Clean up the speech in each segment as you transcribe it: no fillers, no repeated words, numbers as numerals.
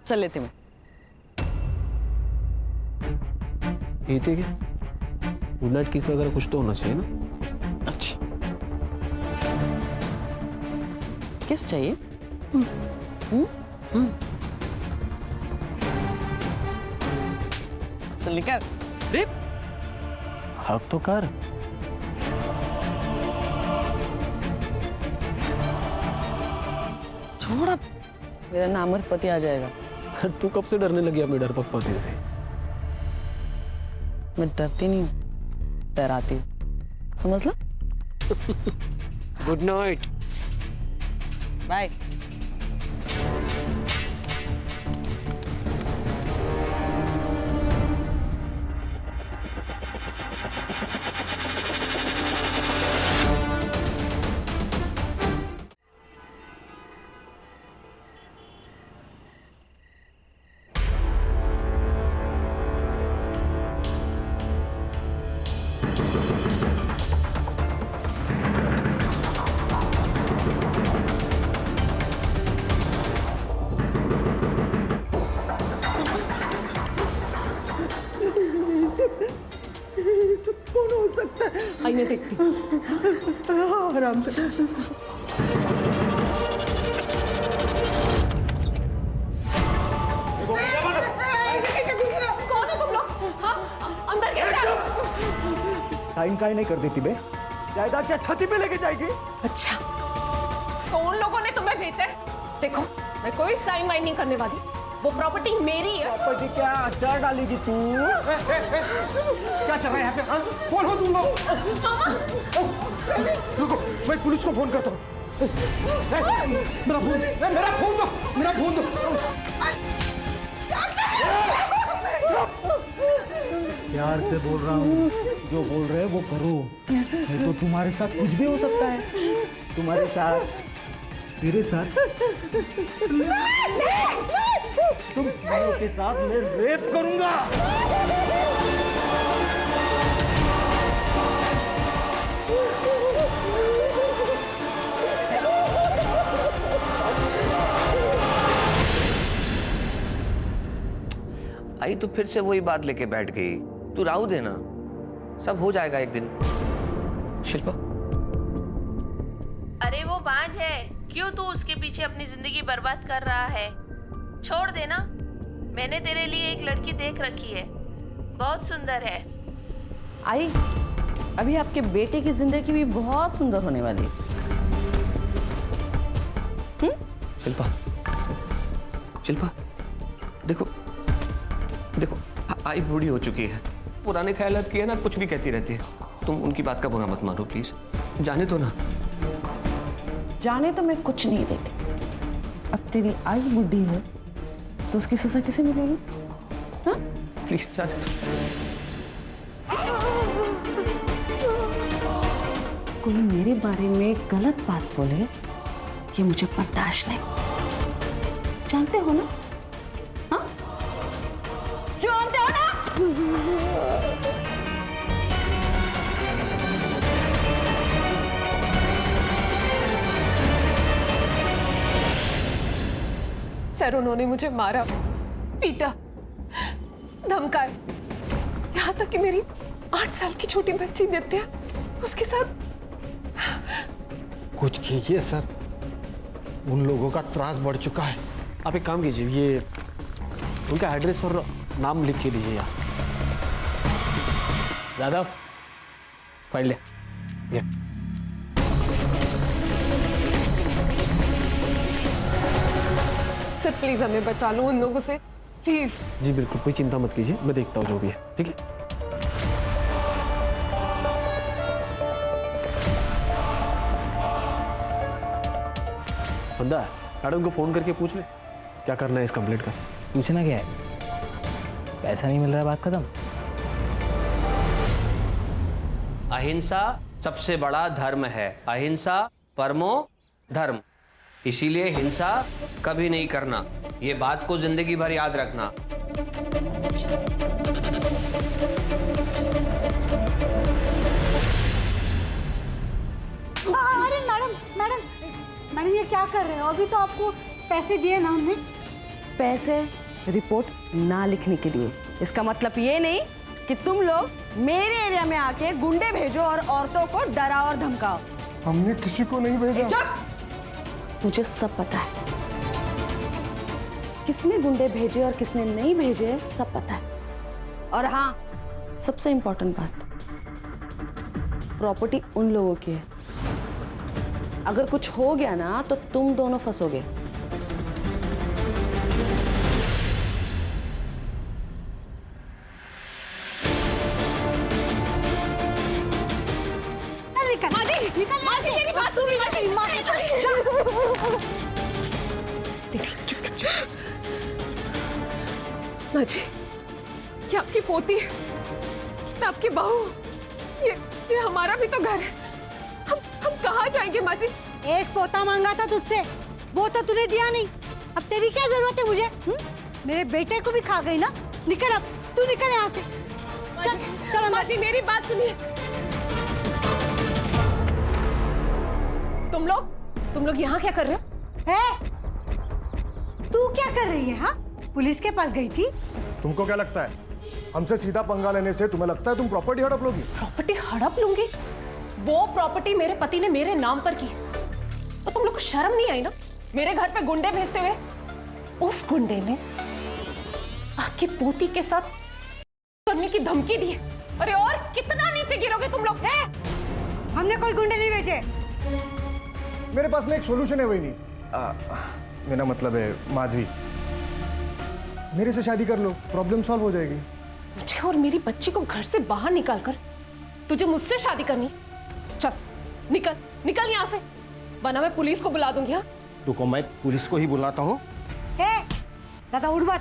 चल लेती मैं। ये ठीक है, गुड नाइट किस वगैरह कुछ तो होना चाहिए ना। अच्छा, किस चाहिए? चल निकल। हक तो कर। छोड़ अब, मेरा नामर्द पति आ जाएगा। तू कब से डरने लगी अपने डरपोक पति से? मैं डरती नहीं हूँ, डराती हूँ, समझ लो। Good night. बाय। कौन हो सकता है? आई मैं देखती हूँ। आराम से। कौन हो तुम लोग? हाँ? अंदर कैसे आ गए? साइन काहे नहीं कर देती बे? जायदाद क्या छाती पे लेके जाएगी? अच्छा, तो उन लोगों ने तुम्हें भेजा है? देखो, मैं कोई साइन वाइन नहीं करने वाली। वो प्रॉपर्टी मेरी है। प्रॉपर्टी क्या अचार डालेगी तू? क्या चल रहा है यहाँ पे? हाँ? कौन हो तुम लोग? रुको, मैं पुलिस को फोन करता हूँ। मेरा फोन, मेरा फोन दो, मेरा फोन दो। प्यार से बोल रहा हूँ, जो बोल रहे हैं वो करो, नहीं तो तुम्हारे साथ कुछ भी हो सकता है। तुम्हारे साथ, तेरे साथ, तुम तीनों के साथ मैं रेप करूंगा। आई तो फिर से वही बात लेके बैठ गई। तू राहु देना, सब हो जाएगा एक दिन। शिल्पा, अरे वो बांझ है, क्यों तू उसके पीछे अपनी जिंदगी बर्बाद कर रहा है? छोड़ देना। मैंने तेरे लिए एक लड़की देख रखी है, बहुत सुंदर है। आई, अभी आपके बेटे की जिंदगी भी बहुत सुंदर होने वाली है। शिल्पा, शिल्पा, देखो देखो, आई बूढ़ी हो चुकी है, पुराने ख्यालात की है ना, कुछ भी कहती रहती है। तुम उनकी बात का बुरा मत मानो प्लीज, जाने दो ना। जाने तो मैं कुछ नहीं देती। अब तेरी आई बुढ़ी है तो उसकी सजा किसे मिलेगी? हाँ? प्लीज जाने दो। कोई मेरे बारे में गलत बात बोले, ये मुझे बर्दाश्त नहीं। जानते हो ना? हाँ? जानते हो ना? सर, उन्होंने मुझे मारा, पीटा, धमकाया, यहाँ तक कि मेरी 8 साल की छोटी बच्ची नित्या, उसके साथ। कुछ कीजिए सर, उन लोगों का त्रास बढ़ चुका है। आप एक काम कीजिए, ये उनका एड्रेस और नाम लिख के दीजिए यहाँ। यादव, फाइल ले। ये सर प्लीज हमें बचा लो उन लोगों से, प्लीज। जी बिल्कुल, कोई चिंता मत कीजिए, मैं देखता हूँ जो भी है, ठीक है? बंदा, मैडम को फोन करके पूछ ले क्या करना है इस कंप्लेंट का। पूछना क्या है? पैसा नहीं मिल रहा है, बात खत्म। अहिंसा सबसे बड़ा धर्म है, अहिंसा परमो धर्म। इसीलिए हिंसा कभी नहीं करना, ये बात को जिंदगी भर याद रखना। अरे मैडम मैडम मैडम, ये क्या कर रहे हो? अभी तो आपको पैसे दिए ना हमने। पैसे रिपोर्ट ना लिखने के लिए। इसका मतलब ये नहीं कि तुम लोग मेरे एरिया में आके गुंडे भेजो और औरतों को डराओ और धमकाओ। हमने किसी को नहीं भेजा। चुप! मुझे सब पता है, किसने गुंडे भेजे और किसने नहीं भेजे सब पता है। और हाँ, सबसे इंपॉर्टेंट बात, प्रॉपर्टी उन लोगों की है। अगर कुछ हो गया ना तो तुम दोनों फंसोगे। माजी मेरी बात सुनिए माजी, ये आपकी पोती है, मैं आपकी बहू। ये हमारा भी तो घर है। हम कहाँ जाएंगे माजी? एक पोता मांगा था तुझसे, वो तो तूने दिया नहीं। अब तेरी क्या जरूरत है मुझे? मेरे बेटे को भी खा गई ना। निकल, अब तू निकल यहाँ से। चल चल माजी मेरी बात सुनिए। तुम लोग यहाँ क्या कर रहे हो? तू क्या कर रही है? हाँ, पुलिस के पास गई थी। तुमको क्या लगता है हमसे सीधा पंगा लेने से तुम्हें लगता है तुम प्रॉपर्टी हड़प लोगी? प्रॉपर्टी हड़प लूंगी? वो प्रॉपर्टी मेरे पति ने मेरे नाम पर की, तो तुम लोग को शर्म नहीं आई ना मेरे घर पे गुंडे भेजते हुए? उस गुंडे ने आपकी पोती के साथ करने की धमकी दी। अरे और कितना नीचे गिरोगे तुम लोग? हमने कोई गुंडे नहीं भेजे। मेरे पास में एक सॉल्यूशन है, वही नहीं। मेरा मतलब है माधवी, मेरे से शादी कर लो, प्रॉब्लम सॉल्व हो जाएगी। मुझे और मेरी बच्ची को घर से बाहर निकालकर तुझे मुझसे शादी करनी? चल निकल निकल यहाँ से, वरना मैं पुलिस को बुला दूंगी। हाँ, तो मैं पुलिस को ही बुलाता हूँ। ज्यादा उड़ मत।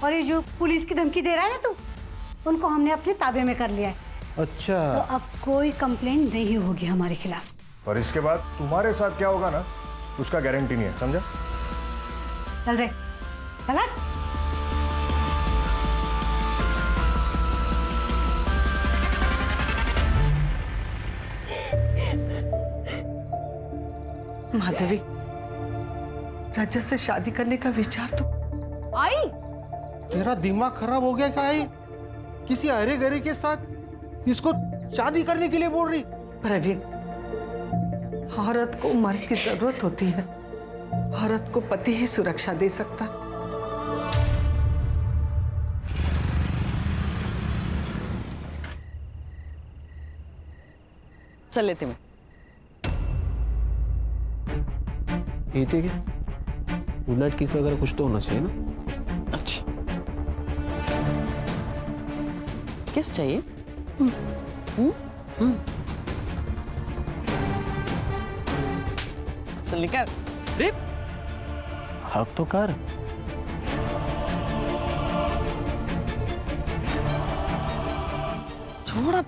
और ये जो पुलिस की धमकी दे रहा है ना तू, उनको हमने अपने ताबे में कर लिया है। अच्छा, तो अब कोई कंप्लेंट नहीं होगी हमारे खिलाफ। और इसके बाद तुम्हारे साथ क्या होगा ना, उसका गारंटी नहीं है, समझा? चल रे, चल। माधवी, रजत से शादी करने का विचार तो आई? तेरा दिमाग खराब हो गया क्या? आई किसी अरे गरे के साथ इसको शादी करने के लिए बोल रही? प्रवीण, औरत को मर्द की जरूरत होती है, औरत को पति ही सुरक्षा दे सकता। चल लेते मैं। ये थे क्या? गुड नाइट किस वगैरह कुछ तो होना चाहिए ना? अच्छा, किस चाहिए? चल निकल। हक तो कर। छोड़, अब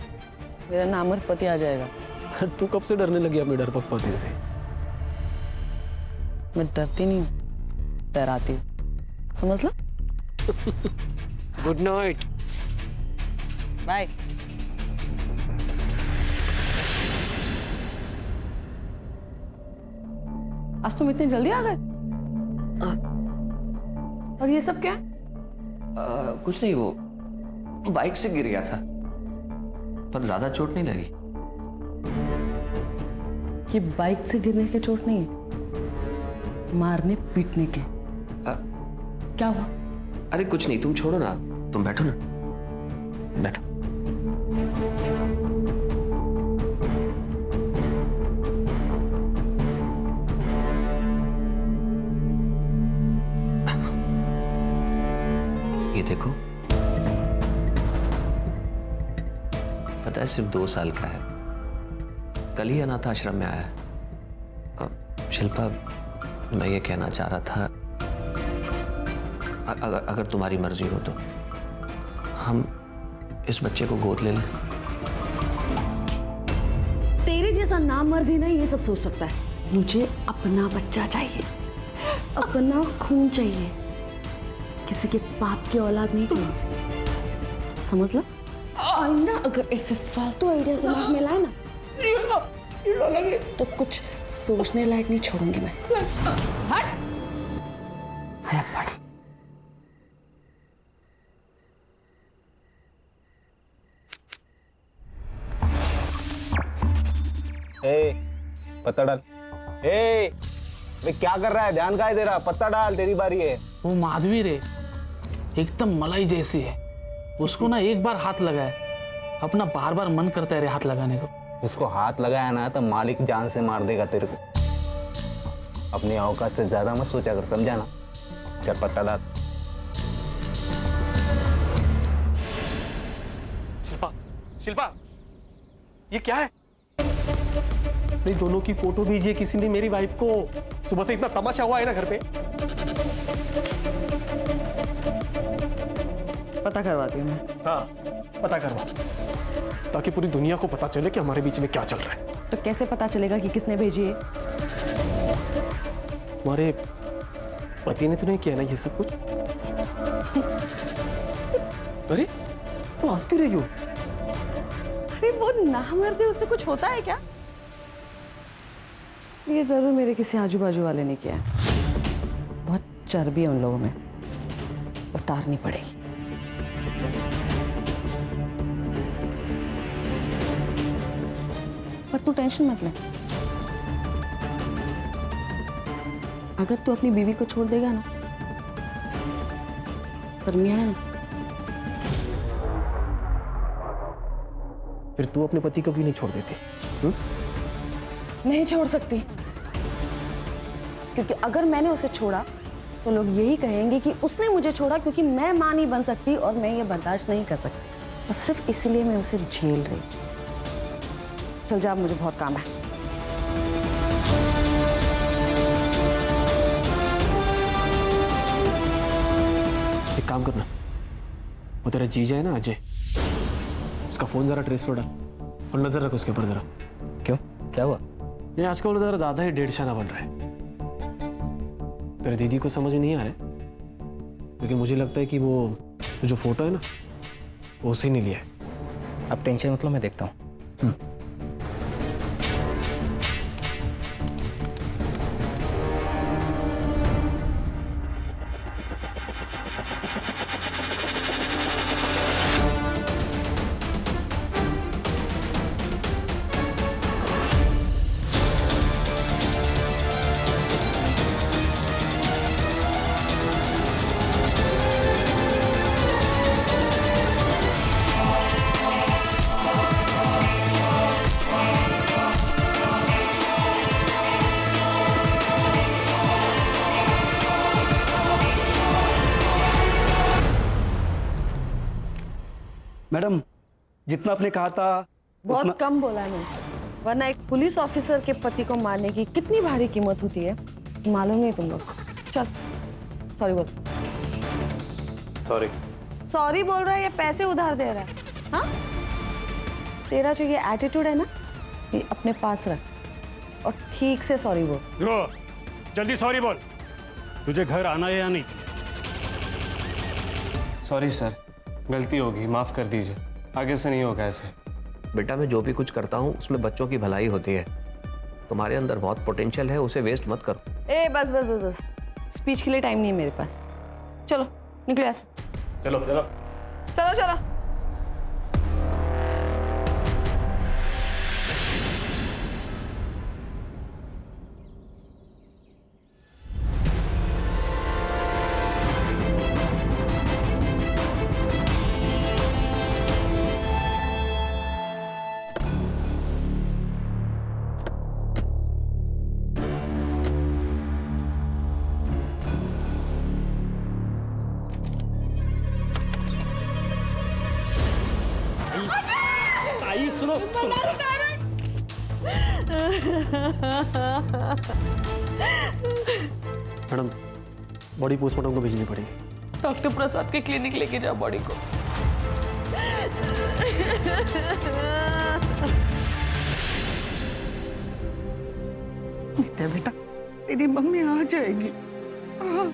मेरा नामर्द पति आ जाएगा। तू कब से डरने लगी अपने डरपोक पति से? मैं डरती नहीं हूँ, डराती हूँ, समझ लो। Good night. बाय। आज तुम इतनी जल्दी आ गए? और ये सब क्या है? कुछ नहीं, वो बाइक से गिर गया था, पर ज्यादा चोट नहीं लगी। ये बाइक से गिरने के चोट नहीं है, मारने पीटने के। क्या हुआ? अरे कुछ नहीं, तुम छोड़ो ना, तुम बैठो ना, बैठो। ये देखो, पता है सिर्फ 2 साल का है, कल ही अनाथ आश्रम में आया है। शिल्पा, मैं ये कहना चाह रहा था, अगर तुम्हारी मर्जी हो तो हम इस बच्चे को गोद ले लें। तेरे जैसा नामर्द ही नहीं ये सब सोच सकता है। मुझे अपना बच्चा चाहिए, अपना खून चाहिए, किसी के बाप की औलाद नहीं चाहिए, समझ लो। आइंदा अगर ऐसे फालतू आइडियाज दिमाग में लाए ना तो कुछ सोचने लायक नहीं छोड़ूंगी मैं। हट! आया पड़ा। पत्ता डाल। ए वे क्या कर रहा है, ध्यान का दे रहा, पत्ता डाल, तेरी बारी है। वो माधवी रे एकदम मलाई जैसी है, उसको ना एक बार हाथ लगाया अपना बार बार मन करता है रे हाथ लगाने को। उसको हाथ लगाया ना तो मालिक जान से मार देगा तेरे को। अपनी औकात से ज्यादा मत सोचा कर, समझा ना। चल पत्ता डाल। शिल्पा, शिल्पा, ये क्या है? मेरी दोनों की फोटो भेजी है किसी ने मेरी वाइफ को। सुबह से इतना तमाशा हुआ है ना घर पे। पता करवाती हूँ मैं। हाँ, पता करवा, ताकि पूरी दुनिया को पता चले कि हमारे बीच में क्या चल रहा है। तो कैसे पता चलेगा कि किसने भेजी है? तुम्हारे पति ने तो नहीं किया ना ये सब कुछ? अरे तो हंस क्यों रही हो? अरे वो ना मर्दे, उससे कुछ होता है क्या? ये जरूर मेरे किसी आजू बाजू वाले ने किया है। बहुत चर्बी है उन लोगों में, उतारनी पड़ेगी। पर तू टेंशन मत ले, अगर तू अपनी बीवी को छोड़ देगा ना, परमिया है ना, फिर तू अपने पति को भी नहीं छोड़ देती? नहीं छोड़ सकती, क्योंकि अगर मैंने उसे छोड़ा तो लोग यही कहेंगे कि उसने मुझे छोड़ा, क्योंकि मैं मां नहीं बन सकती और मैं ये बर्दाश्त नहीं कर सकती। बस सिर्फ इसलिए मैं उसे झेल रही। चल जा, मुझे बहुत काम है। एक काम करना, वो तेरा जीजा है ना अजय, उसका फोन जरा ट्रेस पर डाल और नजर रख उसके ऊपर जरा। क्यों, क्या हुआ? ये आजकल जरा ज्यादा ही डेढ़शाना बन रहा है। तेरे दीदी को समझ में नहीं आ रहा है, लेकिन मुझे लगता है कि वो जो फोटो है ना, वो उसी ने लिया है। अब टेंशन मतलब मैं देखता हूँ। मैडम, जितना आपने कहा था बहुत कम बोला है मैंने, वरना एक पुलिस ऑफिसर के पति को मारने की कितनी भारी कीमत होती है मालूम नहीं तुम लोग। चल सॉरी बोल। सॉरी सॉरी बोल रहा है या पैसे उधार दे रहा है? हाँ, तेरा जो ये एटीट्यूड है ना, ये अपने पास रख और ठीक से सॉरी बोल। जल्दी सॉरी बोल। तुझे घर आना है या नहीं? सॉरी सर, गलती होगी, माफ कर दीजिए, आगे से नहीं होगा ऐसे। बेटा मैं जो भी कुछ करता हूँ उसमें बच्चों की भलाई होती है। तुम्हारे अंदर बहुत पोटेंशियल है, उसे वेस्ट मत करो। ए बस बस बस बस, स्पीच के लिए टाइम नहीं है मेरे पास। चलो निकले ऐसे। चलो चलो चलो चलो। आई सुनो, मैडम, बॉडी पोस्टमार्टम को भेजनी पड़ेगी। डॉक्टर प्रसाद के क्लिनिक लेके जाओ बॉडी को। नित्या बेटा, तेरी मम्मी आ जाएगी। हाँ।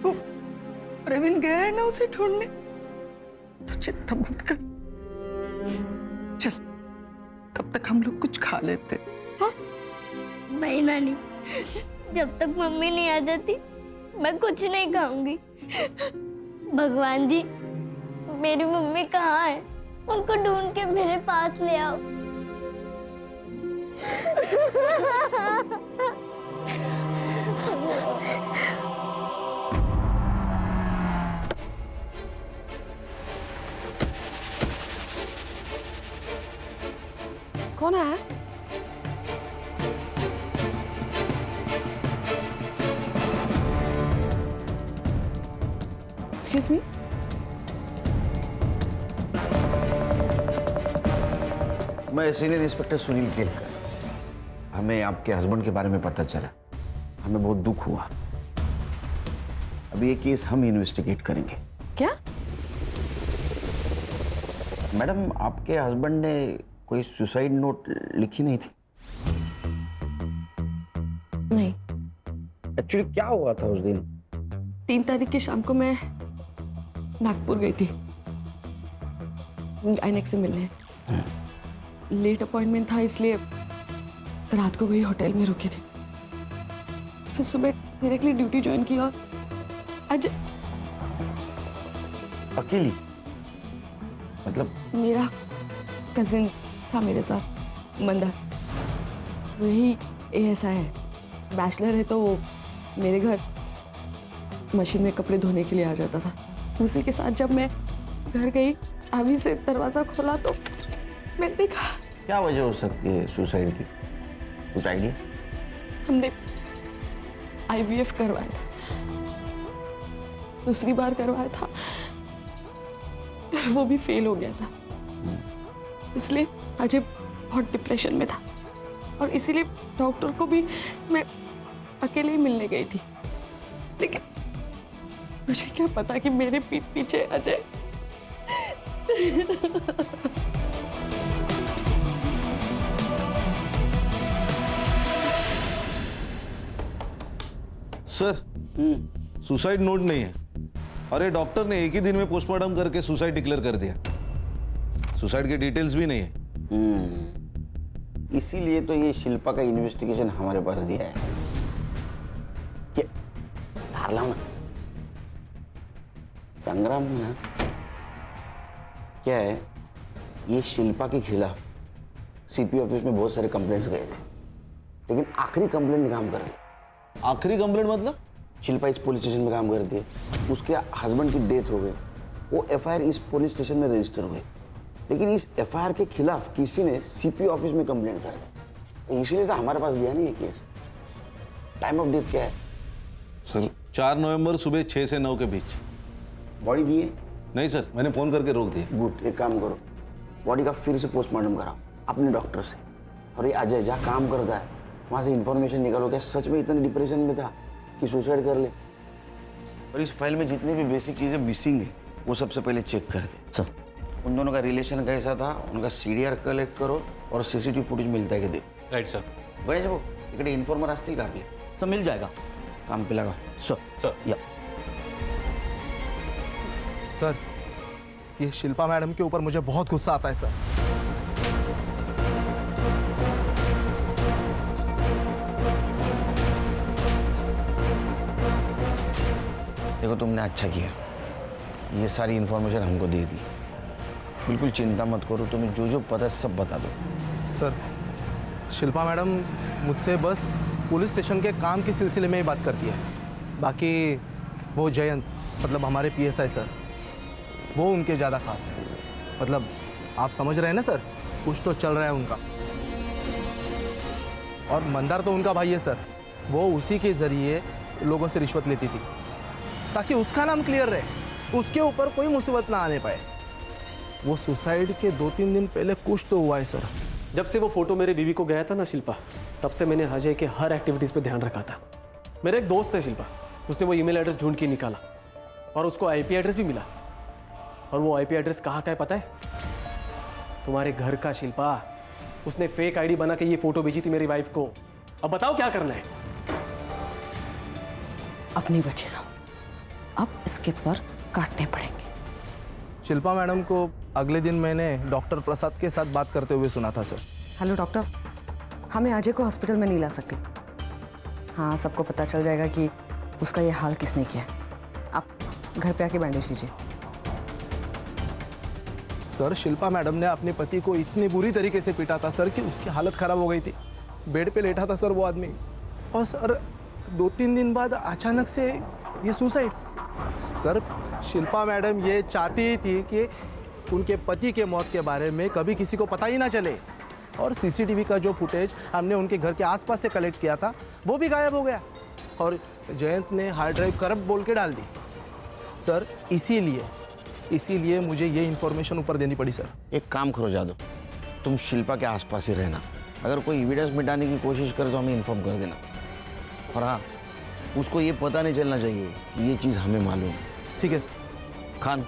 वो प्रवीण गया है ना उसे ढूंढने, तो चिंता मत कर। चल तब तक हम लोग कुछ खा लेते। हाँ? नहीं नानी, जब तक मम्मी नहीं आ जाती मैं कुछ नहीं खाऊंगी। भगवान जी, मेरी मम्मी कहाँ है? उनको ढूंढ के मेरे पास ले आओ। कौन है? Excuse me. मैं सीनियर इंस्पेक्टर सुनील केलकर। हमें आपके हस्बैंड के बारे में पता चला, हमें बहुत दुख हुआ। अभी ये केस हम इन्वेस्टिगेट करेंगे। क्या? मैडम, आपके हस्बैंड ने कोई सुसाइड नोट लिखी नहीं थी? नहीं। एक्चुअली क्या हुआ था उस दिन? 3 तारीख की शाम को मैं नागपुर गई थी गायनेक से मिलने। लेट अपॉइंटमेंट था, इसलिए रात को वही होटल में रुकी थी। फिर सुबह डायरेक्टली ड्यूटी ज्वाइन की और आज अकेली? मतलब मेरा कजिन था मेरे साथ, मंदार। वही ASI है, बैचलर है, तो वो मेरे घर मशीन में कपड़े धोने के लिए आ जाता था। उसी के साथ जब मैं घर गई, चाबी से दरवाजा खोला तो मैंने देखा। क्या वजह हो सकती है सुसाइड की? कुछ आइडिया? हमने IVF करवाया था, दूसरी बार करवाया था, वो भी फेल हो गया था। इसलिए अजय बहुत डिप्रेशन में था और इसीलिए डॉक्टर को भी मैं अकेले ही मिलने गई थी। लेकिन मुझे क्या पता कि मेरे पीठ पीछे अजय सर, सुसाइड नोट नहीं है। अरे डॉक्टर ने एक ही दिन में पोस्टमार्टम करके सुसाइड डिक्लेयर कर दिया। सुसाइड के डिटेल्स भी नहीं है। इसीलिए तो ये शिल्पा का इन्वेस्टिगेशन हमारे पास दिया है। क्या धार लाओ ना संग्राम में ना, क्या है, ये शिल्पा के खिलाफ CP ऑफिस में बहुत सारे कंप्लेंट्स गए थे, लेकिन आखिरी कंप्लेंट काम कर रही। आखिरी कंप्लेंट मतलब? शिल्पा इस पुलिस स्टेशन में काम करती है, उसके हस्बैंड की डेथ हो गई, वो FIR इस पुलिस स्टेशन में रजिस्टर हुई, लेकिन इस FIR के खिलाफ किसी ने CP ऑफिस में कंप्लेंट कर दी। इसीलिए तो हमारे पास दिया नहीं ये केस। टाइम ऑफ डेथ क्या है? सर 4 नवंबर सुबह 6 से 9 के बीच। बॉडी दी है? नहीं सर, मैंने फोन करके रोक दिया। गुड, एक काम करो, बॉडी का फिर से पोस्टमार्टम कराओ अपने डॉक्टर से। और ये अजय जहाँ काम करता है वहाँ से इंफॉर्मेशन निकालो, क्या सच में इतने डिप्रेशन में था कि सुसाइड कर ले। और इस फाइल में जितनी भी बेसिक चीज़ें मिसिंग है वो सबसे पहले चेक कर दे। सर, उन दोनों का रिलेशन कैसा था, उनका CDR कलेक्ट करो और CCTV फुटेज मिलता है कि दे। Right sir. गणेश भाऊ, इकडे इन्फॉर्मर असतील का आपले? सर मिल जाएगा। काम पे लगा। सर या सर, ये शिल्पा मैडम के ऊपर मुझे बहुत गुस्सा आता है सर। देखो, तुमने अच्छा किया, ये सारी इन्फॉर्मेशन हमको दे दी। बिल्कुल चिंता मत करो, तुम्हें जो जो पता है सब बता दो। सर, शिल्पा मैडम मुझसे बस पुलिस स्टेशन के काम के सिलसिले में ही बात करती है। बाकी वो जयंत, मतलब हमारे PSI सर, वो उनके ज़्यादा खास है। मतलब आप समझ रहे हैं ना सर, कुछ तो चल रहा है उनका। और मंदार तो उनका भाई है सर, वो उसी के ज़रिए लोगों से रिश्वत लेती थी ताकि उसका नाम क्लियर रहे, उसके ऊपर कोई मुसीबत ना आने पाए। वो सुसाइड के 2-3 दिन पहले कुछ तो हुआ है सर। जब से वो फोटो मेरे बीवी को गया था ना शिल्पा, तब से मैंने अजय के हर एक्टिविटीज़ पे ध्यान रखा था। मेरा एक दोस्त है शिल्पा, उसने वो ईमेल एड्रेस ढूंढ के निकाला और उसको IP एड्रेस भी मिला। और वो IP एड्रेस कहाँ का है पता है? तुम्हारे घर का शिल्पा। उसने फेक ID बना के ये फोटो भेजी थी मेरी वाइफ को। अब बताओ क्या करना है? अब नहीं बचेगा, अब इसके पर काटने पड़ेंगे। शिल्पा मैडम को अगले दिन मैंने डॉक्टर प्रसाद के साथ बात करते हुए सुना था सर। हेलो डॉक्टर, हमें अजय को हॉस्पिटल में नहीं ला सकते। हाँ, सबको पता चल जाएगा कि उसका ये हाल किसने किया। आप घर पे आके बैंडेज कीजिए। सर, शिल्पा मैडम ने अपने पति को इतनी बुरी तरीके से पीटा था सर कि उसकी हालत खराब हो गई थी। बेड पे लेटा था सर वो आदमी, और सर 2-3 दिन बाद अचानक से ये सुसाइड। सर शिल्पा मैडम ये चाहती थी कि उनके पति के मौत के बारे में कभी किसी को पता ही ना चले, और सीसीटीवी का जो फुटेज हमने उनके घर के आसपास से कलेक्ट किया था वो भी गायब हो गया, और जयंत ने हार्ड ड्राइव करप्ट बोल के डाल दी। सर इसीलिए मुझे ये इन्फॉर्मेशन ऊपर देनी पड़ी सर। एक काम करो जादव, तुम शिल्पा के आसपास ही रहना, अगर कोई एविडेंस मिटाने की कोशिश करे तो हमें इन्फॉर्म कर देना, और हाँ उसको ये पता नहीं चलना चाहिए कि ये चीज़ हमें मालूम है। ठीक है सर। खान,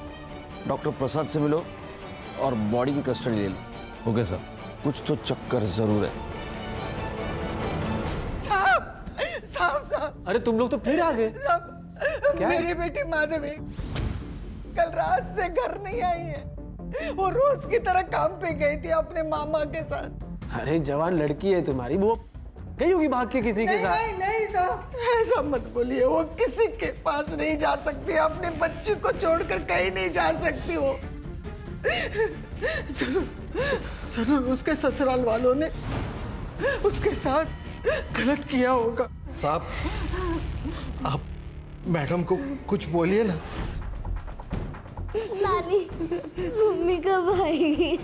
डॉक्टर प्रसाद से मिलो और बॉडी की कस्टडी ले लो। Okay sir. कुछ तो चक्कर जरूर है। साहब अरे तुम लोग तो फिर आ गए। क्या है? मेरी बेटी माधवी कल रात से घर नहीं आई है। वो रोज की तरह काम पे गई थी अपने मामा के साथ। अरे जवान लड़की है तुम्हारी, वो गई होगी भाग के किसी के साथ। नहीं साहब, ऐसा मत बोलिए। वो किसी के पास नहीं जा सकती, अपने बच्चे को छोड़कर कहीं नहीं जा सकती। वो जरूर उसके ससुराल वालों ने उसके साथ गलत किया होगा। साहब, आप मैडम को कुछ बोलिए ना। नानी, मम्मी कब आएगी?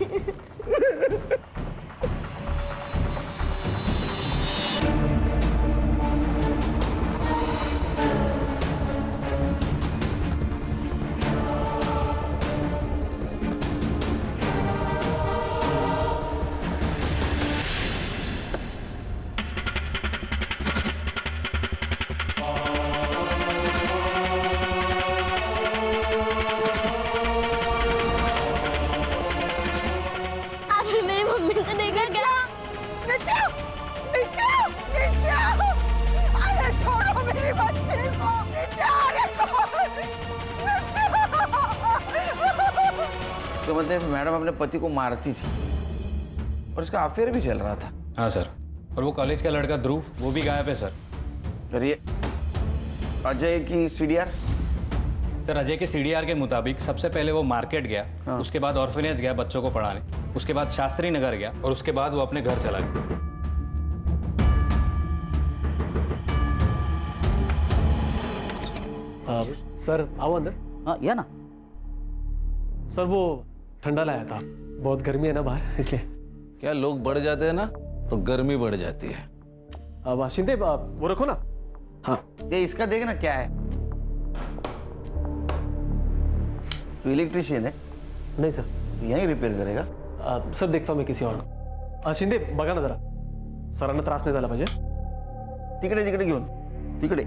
आपने मेरी मम्मी को देखा क्या? नित्या, नित्या, नित्या, अरे छोड़ो मेरी बच्ची को। नित्या, अरे इसका मतलब है मैडम अपने पति को मारती थी और इसका अफेयर भी चल रहा था। हाँ सर, और वो कॉलेज का लड़का ध्रुव, वो भी गायब है सर। करिए अजय की सीडीआर। सर अजय के सीडीआर के मुताबिक सबसे पहले वो मार्केट गया, उसके बाद ऑर्फनेज गया बच्चों को पढ़ाने, उसके बाद शास्त्री नगर गया, और उसके बाद वो अपने घर चला गया। सर आओ अंदर। हाँ या ना। सर वो ठंडा लाया था, बहुत गर्मी है ना बाहर, इसलिए। क्या लोग बढ़ जाते हैं ना तो गर्मी बढ़ जाती है। अब शिंदे वो रखो ना। हाँ ये इसका देखना क्या है। तो इलेक्ट्रिशियन है? नहीं सर। यहीं रिपेयर करेगा? सर देखता हूँ मैं किसी और को। शिंदे बघा ना जरा, सरांना त्रास नाही झाला पाहिजे। तिकडे तिकडे घेऊन, तिकडे।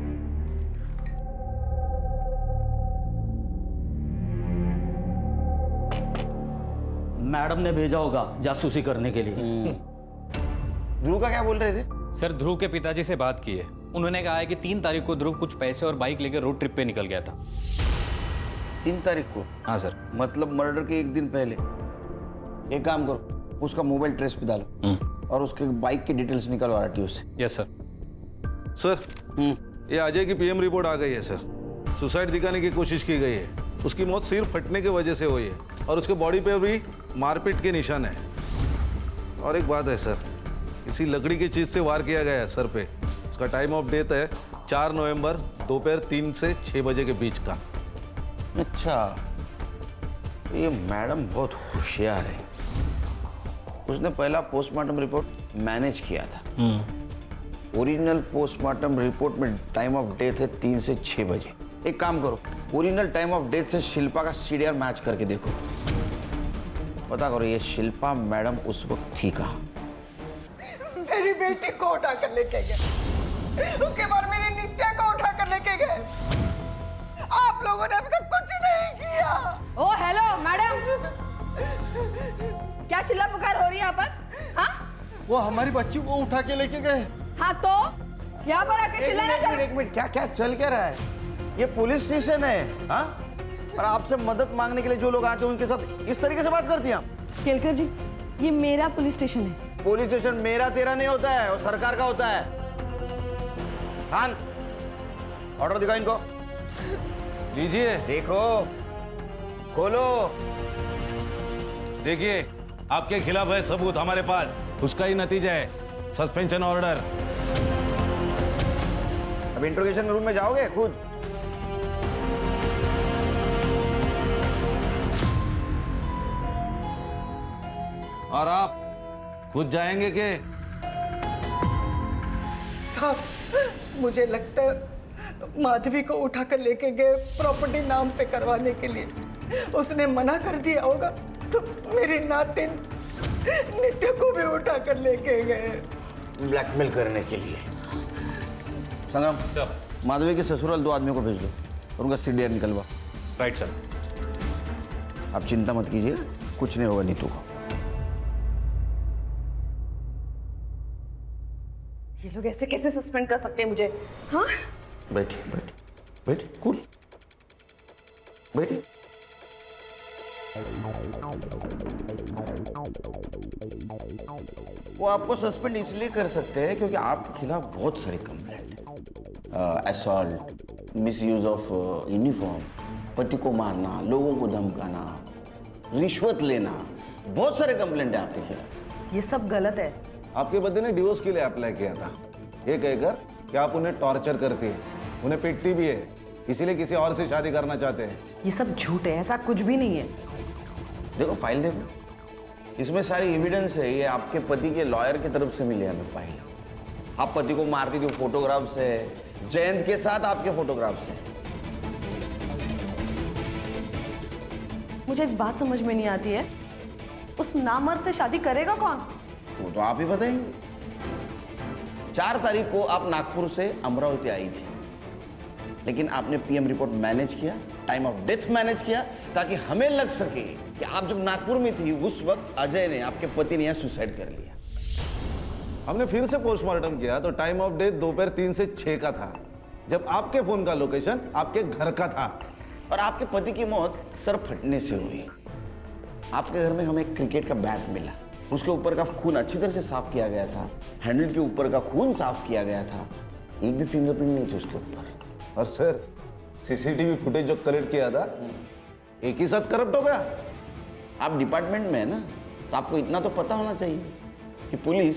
मैडम ने भेजा होगा जासूसी करने के लिए। ध्रुव का क्या बोल रहे थे? सर ध्रुव के पिताजी से बात की है, उन्होंने कहा है कि 3 तारीख को ध्रुव कुछ पैसे और बाइक लेकर रोड ट्रिप पे निकल गया था। 3 तारीख को? हाँ सर। मतलब मर्डर के एक दिन पहले। एक काम करो, उसका मोबाइल ट्रेस पे डालो और उसके बाइक की डिटेल्स निकालो आरटीओ से। Yes sir. सर ये अजय की पीएम रिपोर्ट आ गई है सर। सुसाइड दिखाने की कोशिश की गई है, उसकी मौत सिर फटने की वजह से हुई है, और उसके बॉडी पे भी मारपीट के निशान है। और एक बात है सर, किसी लकड़ी की चीज से वार किया गया है सर पे। उसका टाइम ऑफ डेथ है 4 नवंबर दोपहर 3 से 6 बजे के बीच का। अच्छा, तो ये मैडम बहुत होशियार है। उसने पहला पोस्टमार्टम रिपोर्ट मैनेज किया था। ओरिजिनल पोस्टमार्टम रिपोर्ट में टाइम ऑफ डेथ है 3 से 6 बजे। एक काम करो, ओरिजिनल टाइम ऑफ डेथ से शिल्पा का सीडीआर मैच करके देखो, पता करो ये शिल्पा मैडम उस वक्त थी कहाँ। मेरी बेटी को उठाकर लेके गए, उसके बाद मेरी नित्या को उठाकर लेके गए। आप लोगों ने अभी तक कुछ नहीं किया। ओ हेलो मैडम, क्या चिल्ला पुकार हो रही है यहाँ पर? हाँ वो हमारी बच्ची को उठा के लेके गए। हाँ तो यहाँ पर आके चिल्लाना चल। एक मिनट, क्या क्या चल क्या रहा है? ये पुलिस स्टेशन है, हाँ? और आपसे मदद मांगने के लिए जो लोग आते हैं उनके साथ इस तरीके से बात करती हैं आप? केलकर जी, ये मेरा पुलिस स्टेशन है। पुलिस स्टेशन मेरा तेरा नहीं होता है, वो सरकार का होता है। खान, ऑर्डर दिखाओ इनको। लीजिए। देखो, खोलो। देखिए, आपके खिलाफ है सबूत हमारे पास, उसका ही नतीजा है। Suspension order. अब इंट्रोगेशन रूम में जाओगे खुद? और आप खुद जाएंगे के? साहब मुझे लगता है माधवी को उठाकर लेके गए प्रॉपर्टी नाम पे करवाने के लिए। उसने मना कर दिया होगा तो मेरी नातिन नित्य को भी उठाकर लेके गए। ब्लैकमेल करने के लिए। संग्राम सर। माधवी के ससुराल 2 आदमियों को भेज दो और उनका सीडीआर निकलवा। Right sir. आप चिंता मत कीजिए, कुछ नहीं होगा नीतू को। ये लोग ऐसे कैसे सस्पेंड कर सकते हैं मुझे? हाँ, बैठिए बैठिए बैठिए, कूल बैठिए। वो आपको सस्पेंड इसलिए कर सकते हैं क्योंकि आपके खिलाफ बहुत सारी कंप्लेंट है। असॉल्ट, मिसयूज ऑफ यूनिफॉर्म, पति को मारना, लोगों को धमकाना, रिश्वत लेना, बहुत सारे कंप्लेंट है आपके खिलाफ। ये सब गलत है। आपके पति ने डिवोर्स के लिए अप्लाई किया था, ये कहकर कि आप उन्हें टॉर्चर करती है, उन्हें पीटती भी है, इसीलिए किसी और से शादी करना चाहते हैं। ये सब झूठ है, ऐसा कुछ भी नहीं है। देखो फाइल देखो, इसमें सारी एविडेंस है। ये आपके पति के लॉयर की तरफ से मिले हमें फाइल। आप पति को मारती थी, फोटोग्राफ से, जयंत के साथ आपके फोटोग्राफ से। मुझे एक बात समझ में नहीं आती है, उस नामर्द से शादी करेगा कौन? वो तो आप ही बताएंगे। 4 तारीख को आप नागपुर से अमरावती आई थी, लेकिन आपने पीएम रिपोर्ट मैनेज किया, टाइम ऑफ डेथ मैनेज किया, ताकि हमें लग सके कि आप जब नागपुर में थी उस वक्त अजय ने, आपके पति ने, यहाँ सुसाइड कर लिया। हमने फिर से पोस्टमार्टम किया तो टाइम ऑफ डेथ दोपहर 3 से 6 का था, जब आपके फोन का लोकेशन आपके घर का था। और आपके पति की मौत सर फटने से हुई। आपके घर में हमें क्रिकेट का बैट मिला, उसके ऊपर का खून अच्छी तरह से साफ किया गया था, हैंडल के ऊपर का खून साफ किया गया था, एक भी फिंगरप्रिंट नहीं थी उसके ऊपर। और सर सीसीटीवी फुटेज जो कलेक्ट किया था एक ही साथ करप्ट हो गया। आप डिपार्टमेंट में है ना, तो आपको इतना तो पता होना चाहिए कि पुलिस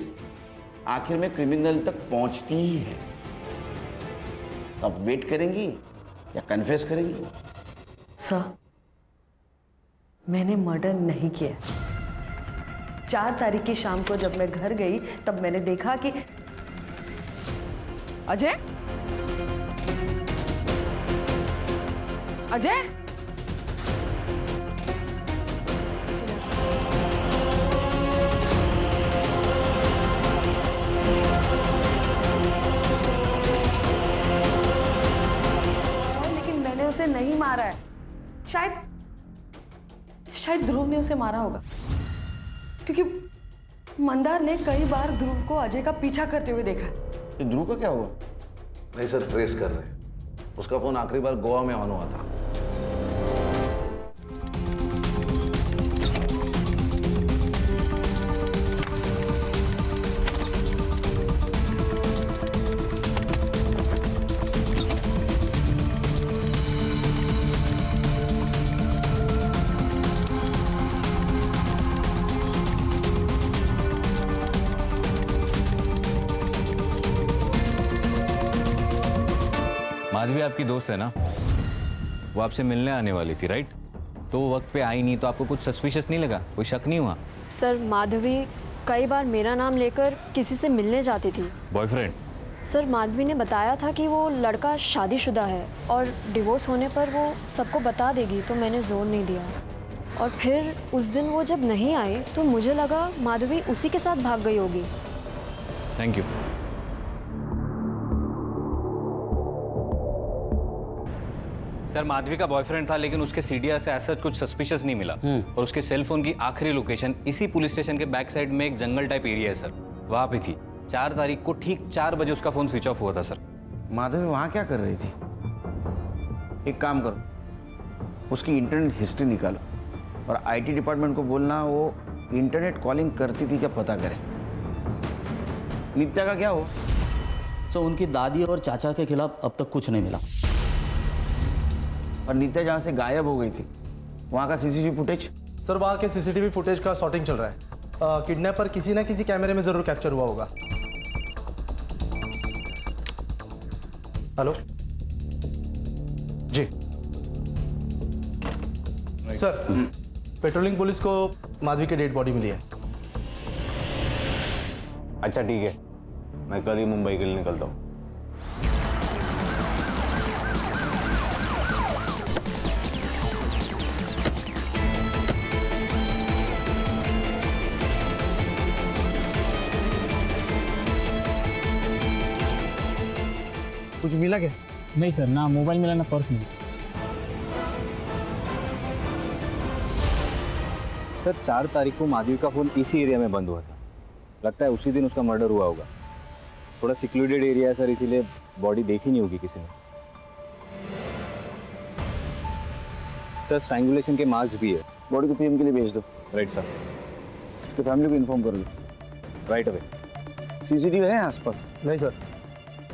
आखिर में क्रिमिनल तक पहुंचती ही है। तो आप वेट करेंगी या कन्फेस करेंगी? सर, मैंने मर्डर नहीं किया। 4 तारीख की शाम को जब मैं घर गई तब मैंने देखा कि अजय अजय लेकिन मैंने उसे नहीं मारा है। शायद ध्रुव ने उसे मारा होगा, क्योंकि मंदार ने कई बार ध्रुव को अजय का पीछा करते हुए देखा। तो ध्रुव का क्या हुआ? नहीं सर, ट्रेस कर रहे हैं। उसका फोन आखिरी बार गोवा में ऑन हुआ था। माधवी आपकी दोस्त है ना, वो आपसे मिलने आने वाली थी राइट? तो वो वक्त पे आई नहीं तो आपको कुछ सस्पिशियस नहीं लगा? कोई शक नहीं हुआ? सर माधवी कई बार मेरा नाम लेकर किसी से मिलने जाती थी। बॉयफ्रेंड? सर माधवी ने बताया था कि वो लड़का शादीशुदा है और डिवोर्स होने पर वो सबको बता देगी, तो मैंने जोर नहीं दिया। और फिर उस दिन वो जब नहीं आई तो मुझे लगा माधवी उसी के साथ भाग गई होगी। Thank you. सर माधवी का बॉयफ्रेंड था, लेकिन उसके सीडीआर से ऐसा कुछ सस्पिशियस नहीं मिला। और उसके सेल फोन की आखिरी लोकेशन इसी पुलिस स्टेशन के बैक साइड में एक जंगल टाइप एरिया है सर, वहां पे थी। 4 तारीख को ठीक 4 बजे उसका फोन स्विच ऑफ हुआ था सर। माधवी वहां क्या कर रही थी? एक काम करो, उसकी इंटरनेट हिस्ट्री निकालो और आईटी डिपार्टमेंट को बोलना वो इंटरनेट कॉलिंग करती थी क्या पता करें। नित्या का क्या हुआ? सो उनकी दादी और चाचा के खिलाफ अब तक कुछ नहीं मिला। और नित्या जहाँ से गायब हो गई थी वहाँ का सीसीटीवी फुटेज? सर वहाँ के सीसीटीवी फुटेज का सॉर्टिंग चल रहा है। किडनैपर किसी ना किसी कैमरे में जरूर कैप्चर हुआ होगा। हेलो जी सर, पेट्रोलिंग पुलिस को माधवी की डेड बॉडी मिली है। अच्छा ठीक है, मैं कल ही मुंबई के लिए निकलता हूँ। कुछ मिला क्या? नहीं सर, ना मोबाइल मिला ना पर्स मिला। सर 4 तारीख को माधवी का फोन इसी एरिया में बंद हुआ था। लगता है उसी दिन उसका मर्डर हुआ होगा। थोड़ा सिक्योरिटेड एरिया है सर, इसीलिए बॉडी देखी नहीं होगी किसी ने। सर स्ट्रैंगुलेशन के मार्क्स भी है। बॉडी को पीएम के लिए भेज दो। Right sir. तो फैमिली को इन्फॉर्म कर दो। Right away. सीसीटीवी है आसपास? नहीं सर,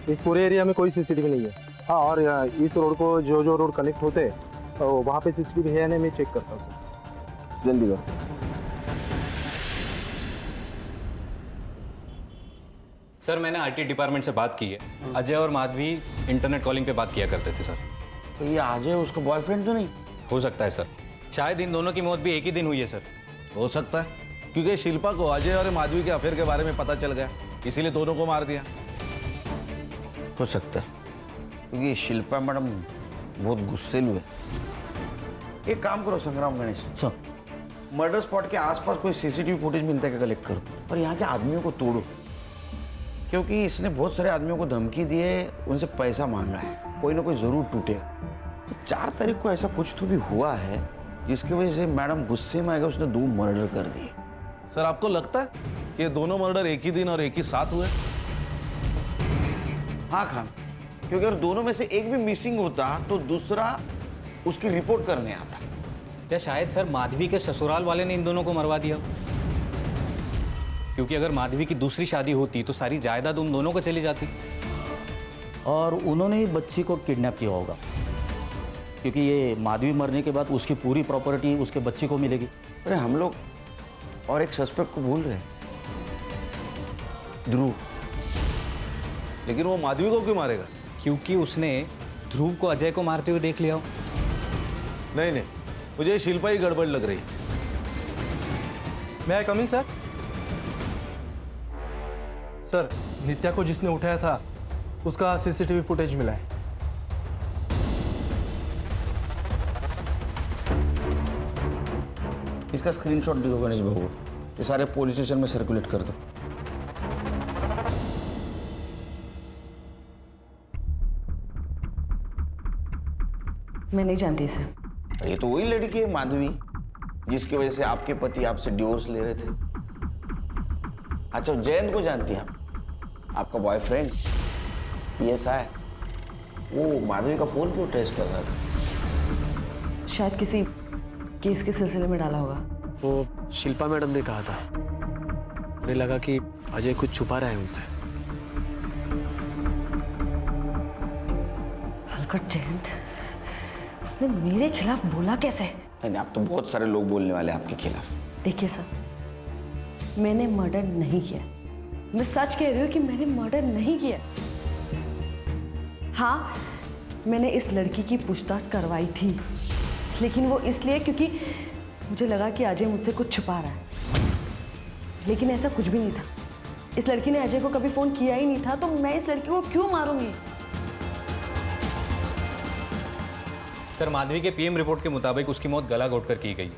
इस पूरे एरिया में कोई सीसीटीवी नहीं है। हाँ, और इस रोड को जो रोड कनेक्ट होते हैं तो वहाँ पे सीसीटीवी है या नहीं, मैं चेक करता हूँ। जल्दी करो। सर मैंने आईटी डिपार्टमेंट से बात की है। अजय और माधवी इंटरनेट कॉलिंग पे बात किया करते थे सर। तो ये अजय उसका बॉयफ्रेंड तो नहीं? हो सकता है सर, शायद इन दोनों की मौत भी एक ही दिन हुई है सर। हो सकता है, क्योंकि शिल्पा को अजय और माधवी के अफेयर के बारे में पता चल गया, इसीलिए दोनों को मार दिया। हो सकता है, क्योंकि शिल्पा मैडम बहुत गुस्सेलू है। एक काम करो संग्राम गणेश सर, मर्डर स्पॉट के आसपास कोई सीसीटीवी फुटेज मिलता है क्या कलेक्ट करो, और यहाँ के आदमियों को तोड़ो, क्योंकि इसने बहुत सारे आदमियों को धमकी दी है, उनसे पैसा मांगा है, कोई ना कोई जरूर टूटेगा। तो 4 तारीख को ऐसा कुछ तो भी हुआ है जिसकी वजह से मैडम गुस्से में आएगा, उसने 2 मर्डर कर दिए। सर आपको लगता है कि दोनों मर्डर एक ही दिन और एक ही साथ हुए? हाँ खान, क्योंकि अगर दोनों में से एक भी मिसिंग होता तो दूसरा उसकी रिपोर्ट करने आता। क्या शायद सर माधवी के ससुराल वाले ने इन दोनों को मरवा दिया? क्योंकि अगर माधवी की दूसरी शादी होती तो सारी जायदाद उन दोनों को चली जाती। और उन्होंने ही बच्ची को किडनैप किया होगा, क्योंकि ये माधवी मरने के बाद उसकी पूरी प्रॉपर्टी उसके बच्ची को मिलेगी। अरे हम लोग और एक सस्पेक्ट को भूल रहे हैं, ध्रुव। लेकिन वो माधवी को क्यों मारेगा? क्योंकि उसने ध्रुव को अजय को मारते हुए देख लिया हो। नहीं नहीं, मुझे शिल्पा ही गड़बड़ लग रही। मैं कम इन सर। सर नित्या को जिसने उठाया था उसका सीसीटीवी फुटेज मिला है। इसका स्क्रीनशॉट दो गणेश बाबू, ये सारे पुलिस स्टेशन में सर्कुलेट कर दो। मैं नहीं जानती इसे। ये तो वही लड़की है माधवी, जिसकी वजह से आपके पति आपसे डिवोर्स ले रहे थे। अच्छा, जयंत को जानती हैं आप? आपका बॉयफ्रेंड PSI, वो माधवी का फोन क्यों ट्रेस कर रहा था? शायद किसी केस के सिलसिले में डाला होगा। वो शिल्पा मैडम ने कहा था, मुझे लगा कि अजय कुछ छुपा रहा है उनसे। हलकट जयंत, उसने मेरे खिलाफ बोला कैसे? नहीं, आप तो बहुत सारे लोग बोलने वाले आपके खिलाफ। देखिए सर, मैंने मर्डर नहीं किया। मैं सच कह रही हूँ कि मैंने मर्डर नहीं किया। हाँ, मैंने इस लड़की की पूछताछ करवाई थी, लेकिन वो इसलिए क्योंकि मुझे लगा कि अजय मुझसे कुछ छुपा रहा है। लेकिन ऐसा कुछ भी नहीं था। इस लड़की ने अजय को कभी फोन किया ही नहीं था, तो मैं इस लड़की को क्यों मारूंगी? सर माधवी के पीएम रिपोर्ट के मुताबिक उसकी मौत गला घोटकर की गई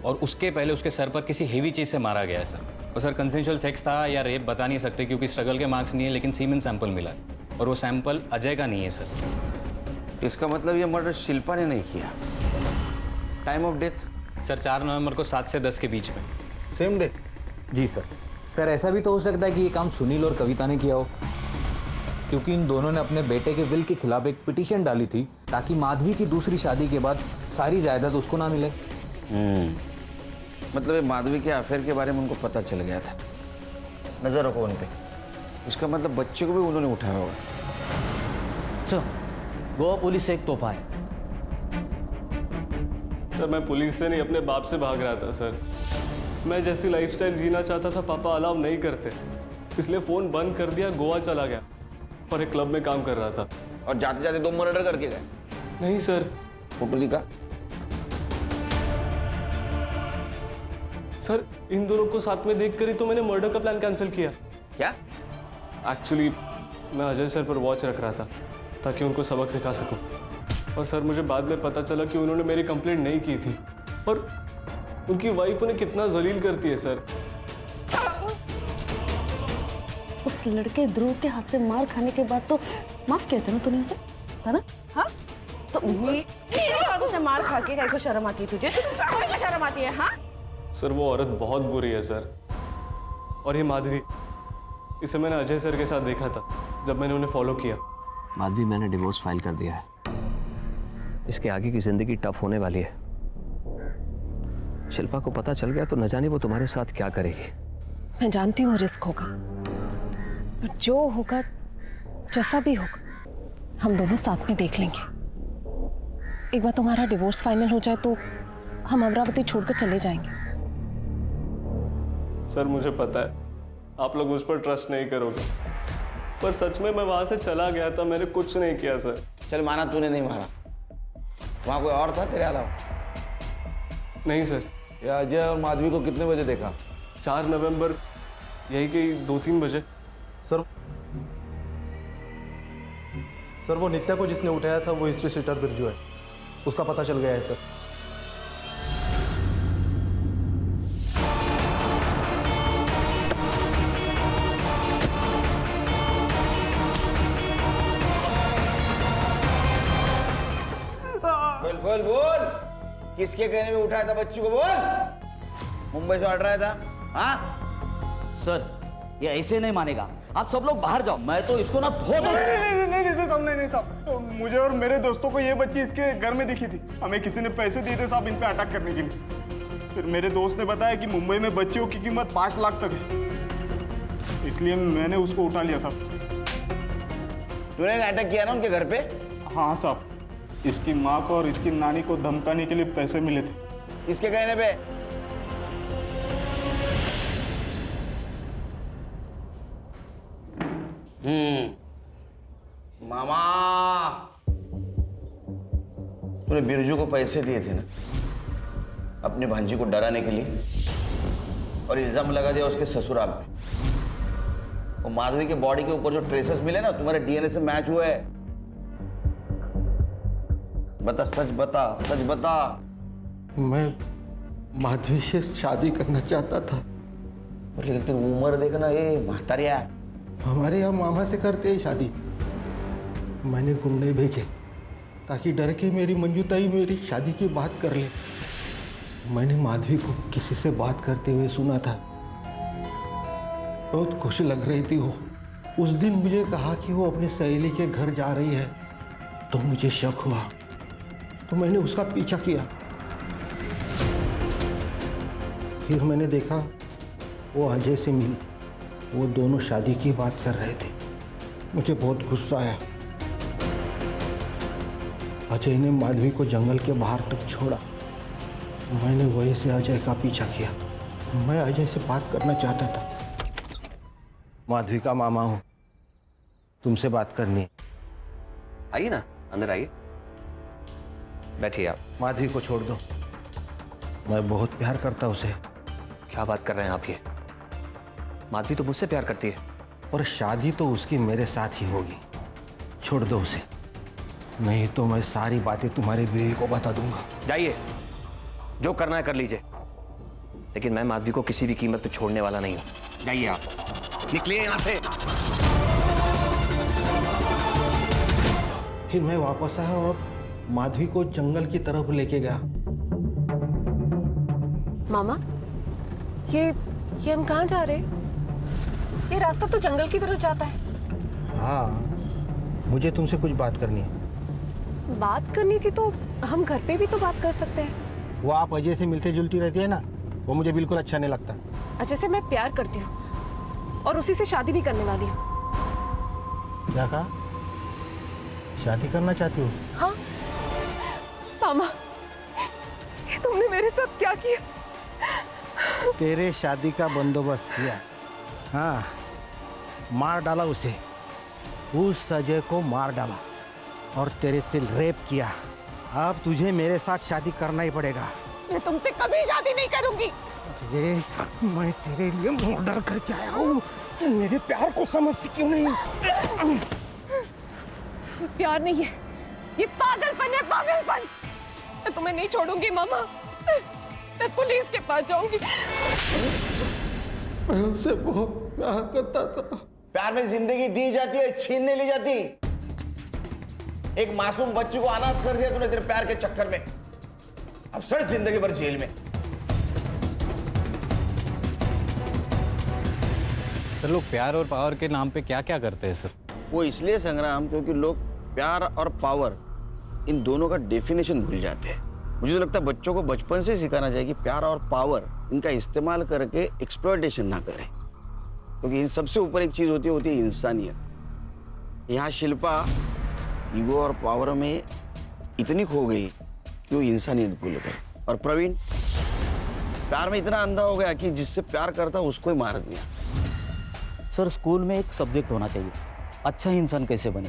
और उसके पहले उसके सर पर किसी हेवी चीज से मारा गया है सर। और सर कंसेंशुअल सेक्स था या रेप बता नहीं सकते क्योंकि स्ट्रगल के मार्क्स नहीं है, लेकिन सीमेन सैंपल मिला है और वो सैंपल अजय का नहीं है सर। इसका मतलब ये मर्डर शिल्पा ने नहीं किया। Time of death? सर 4 नवंबर को 7 से 10 के बीच में। Same day? जी सर। सर ऐसा भी तो हो सकता है कि ये काम सुनील और कविता ने किया हो, क्योंकि इन दोनों ने अपने बेटे के विल के खिलाफ एक पिटीशन डाली थी ताकि माधवी की दूसरी शादी के बाद सारी जायदाद उसको ना मिले। मतलब ये माधवी के अफेयर के बारे में उनको पता चल गया था। नजर रखो उन पे। इसका मतलब बच्चे को भी उन्होंने उठाया होगा। सर, गोवा पुलिस से एक तोहफा है। सर मैं पुलिस से नहीं, अपने बाप से भाग रहा था सर। मैं जैसी लाइफस्टाइल जीना चाहता था पापा अलाउ नहीं करते, इसलिए फ़ोन बंद कर दिया, गोवा चला गया। और एक क्लब में काम कर रहा था। और जाते जाते 2 मर्डर करके गए? नहीं सर। फोटो दिखा। सर इन दोनों को साथ में देखकर ही तो मैंने मर्डर का प्लान कैंसिल किया। क्या? एक्चुअली मैं अजय सर पर वॉच रख रहा था ताकि उनको सबक सिखा सकूं। और सर मुझे बाद में पता चला कि उन्होंने मेरी कंप्लेंट नहीं की थी और उनकी वाइफ उन्हें कितना जलील करती है सर। उस लड़के ध्रुव के हाथ से मार खाने के बाद तो माफ किया था ना तूने उसे, है ना? हाँ तो मेरे हाथों से मार खा के क्या को शर्म आती है तुझे? कोई को शर्म आती है? हाँ सर वो औरत बहुत बुरी है सर। और ये माधवी, इसे मैंने अजय सर के साथ देखा था जब मैंने उन्हें फॉलो किया। माधवी मैंने डिवोर्स फाइल कर दिया है। इसके आगे की जिंदगी टफ होने वाली है। शिल्पा को पता चल गया तो न जाने वो तुम्हारे साथ क्या करेगी। मैं जानती हूँ रिस्क होगा, पर जो होगा जैसा भी होगा हम दोनों साथ में देख लेंगे। एक बार तुम्हारा डिवोर्स फाइनल हो जाए तो हम अमरावती छोड़कर चले जाएंगे। सर मुझे पता है आप लोग मुझ पर ट्रस्ट नहीं करोगे, पर सच में मैं वहां से चला गया था, मैंने कुछ नहीं किया सर। चल माना तूने नहीं मारा, वहां कोई और था तेरे अलावा? नहीं सर। ये अजय और माधवी को कितने बजे देखा? 4 नवंबर यही कि 2-3 बजे। सर वो नित्या को जिसने उठाया था वो हिस्ट्री शीटर बिरजू है, उसका पता चल गया है सर। बोल बोल बोल, किसके कहने में उठाया था बच्ची को? बोल। मुंबई से ऑर्डर आया था? हाँ सर ये ऐसे नहीं मानेगा, आप सब लोग बाहर जाओ, मैं तो इसको ना धो दूं। नहीं साहब, मुझे और मेरे दोस्तों को ये बच्ची इसके घर में दिखी थी। हमें किसी ने पैसे दिए थे साहब इन पे अटैक करने के लिए। फिर मेरे दोस्त ने बताया कि मुंबई में बच्चियों की कीमत 5 लाख तक है, इसलिए मैंने उसको उठा लिया साहब। तूने अटैक किया ना उनके घर पे? हाँ साहब, इसकी माँ को और इसकी नानी को धमकाने के लिए पैसे मिले थे। किसके कहने पे? मामा, तूने बिरजू को पैसे दिए थे ना अपनी भांजी को डराने के लिए, और इल्जाम लगा दिया उसके ससुराल पे। और माधवी के बॉडी के ऊपर जो ट्रेसेस मिले ना तुम्हारे डीएनए से मैच हुए। बता, सच बता, सच बता। मैं माधवी से शादी करना चाहता था। लेकिन तेरी उम्र देखना, ये महतारिया हमारे यहाँ मामा से करते हैं शादी। मैंने गुंडे भेजे ताकि डर के मेरी मंजूताई मेरी शादी की बात कर ले। मैंने माधवी को किसी से बात करते हुए सुना था, बहुत खुश लग रही थी वो। उस दिन मुझे कहा कि वो अपनी सहेली के घर जा रही है, तो मुझे शक हुआ, तो मैंने उसका पीछा किया। फिर मैंने देखा वो अजय से मिली, वो दोनों शादी की बात कर रहे थे। मुझे बहुत गुस्सा आया। अजय ने माधवी को जंगल के बाहर तक छोड़ा, मैंने वहीं से अजय का पीछा किया। मैं अजय से बात करना चाहता था। माधवी का मामा हूं, तुमसे बात करनी है। आइए ना, अंदर आइए, बैठिए आप। माधवी को छोड़ दो, मैं बहुत प्यार करता उसे। क्या बात कर रहे हैं आप? ये माधवी तो मुझसे प्यार करती है। और शादी तो उसकी मेरे साथ ही होगी, छोड़ दो उसे, नहीं तो मैं सारी बातें तुम्हारे बीवी को बता दूंगा। जाइए, जो करना है कर लीजिए, लेकिन मैं माधवी को किसी भी कीमत पे छोड़ने वाला नहीं हूं। जाइए आप, निकलिए यहां से। फिर मैं वापस आया और माधवी को जंगल की तरफ लेके गया। मामा, ये हम कहाँ जा रहे हैं? ये रास्ता तो जंगल की तरफ जाता है। हाँ, मुझे तुमसे कुछ बात करनी है। बात करनी थी तो हम घर पे भी तो बात कर सकते हैं। वो आप अजय से मिलती जुलती रहती है ना, वो मुझे बिल्कुल अच्छा नहीं लगता। अजय से मैं प्यार करती हूँ और उसी से शादी भी करने वाली हूँ। क्या कहा? शादी करना चाहती हो? हाँ मामा, ये तुमने मेरे साथ क्या किया? तेरे शादी का बंदोबस्त किया। हाँ, मार डाला उसे, उस अजय को मार डाला और तेरे से रेप किया। अब तुझे मेरे साथ शादी करना ही पड़ेगा। मैं तुमसे कभी शादी नहीं करूंगी। ये मैं तेरे लिए मर्डर करके आया हूँ, मेरे प्यार को समझती क्यों नहीं? प्यार नहीं है, ये पागलपन है, पागलपन। मैं तुम्हें नहीं छोड़ूंगी मामा, मैं पुलिस के पास जाऊंगी। मैं उससे बहुत प्यार करता था। प्यार में जिंदगी दी जाती है, छीन नहीं ली जाती। एक मासूम बच्ची को अनाथ कर दिया तूने तेरे प्यार के चक्कर में। अब सड़ जिंदगी भर जेल में। सर लोग प्यार और पावर के नाम पे क्या क्या करते हैं सर? वो इसलिए संग्राम क्योंकि लोग प्यार और पावर इन दोनों का डेफिनेशन भूल जाते हैं। मुझे तो लगता है बच्चों को बचपन से सिखाना चाहिए कि प्यार और पावर इनका इस्तेमाल करके एक्सप्लॉयटेशन ना करें, क्योंकि इन सबसे ऊपर एक चीज होती है इंसानियत। यहाँ शिल्पा ईगो और पावर में इतनी खो गई कि वो इंसानियत भूल गई। और प्रवीण प्यार में इतना अंधा हो गया कि जिससे प्यार करता उसको ही मार दिया। सर स्कूल में एक सब्जेक्ट होना चाहिए, अच्छा इंसान कैसे बने।